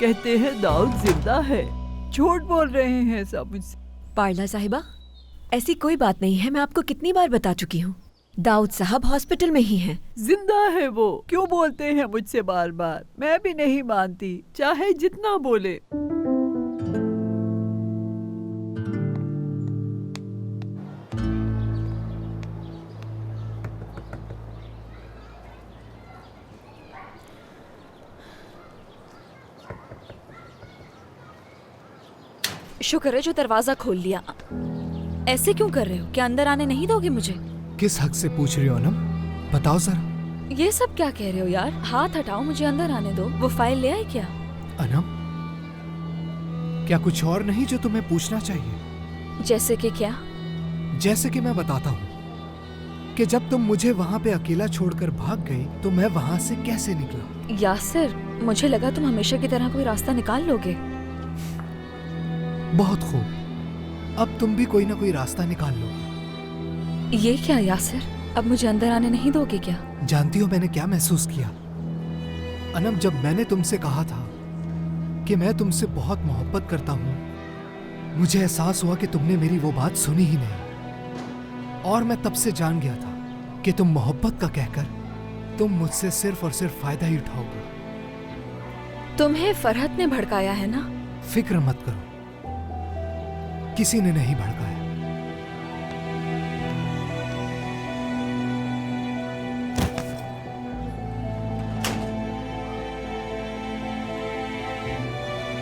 कहते हैं दाऊद जिंदा है। झूठ बोल रहे हैं सब मुझसे। पार्ला साहिबा, ऐसी कोई बात नहीं है। मैं आपको कितनी बार बता चुकी हूँ, दाऊद साहब हॉस्पिटल में ही हैं। जिंदा है वो। क्यों बोलते हैं मुझसे बार बार? मैं भी नहीं मानती, चाहे जितना बोले। शुक्र है जो दरवाजा खोल लिया। ऐसे क्यों कर रहे हो? क्या अंदर आने नहीं दोगे मुझे? किस हक से पूछ रही हो अनम? बताओ जरा। ये सब क्या कह रहे हो यार? हाथ हटाओ, मुझे अंदर आने दो। वो फाइल ले आए क्या? अनम, क्या कुछ और नहीं जो तुम्हें पूछना चाहिए? जैसे कि क्या? जैसे कि मैं बताता हूँ कि जब तुम मुझे वहाँ पे अकेला छोड़कर भाग गई तो मैं वहाँ से कैसे निकला। यासिर, मुझे लगा तुम हमेशा की तरह कोई रास्ता निकाल लोगे। बहुत खूब, अब तुम भी कोई ना कोई रास्ता निकाल लो। ये क्या यासिर, अब मुझे अंदर आने नहीं दोगे क्या? जानती हो मैंने क्या महसूस किया अनम, जब मैंने तुमसे कहा था कि मैं तुमसे बहुत मोहब्बत करता हूँ, मुझे एहसास हुआ कि तुमने मेरी वो बात सुनी ही नहीं। और मैं तब से जान गया था कि तुम मोहब्बत का कहकर तुम मुझसे सिर्फ और सिर्फ फायदा ही उठाओगे। तुम्हें फरहत ने भड़काया है ना? फिक्र मत करो, किसी ने नहीं भड़काया।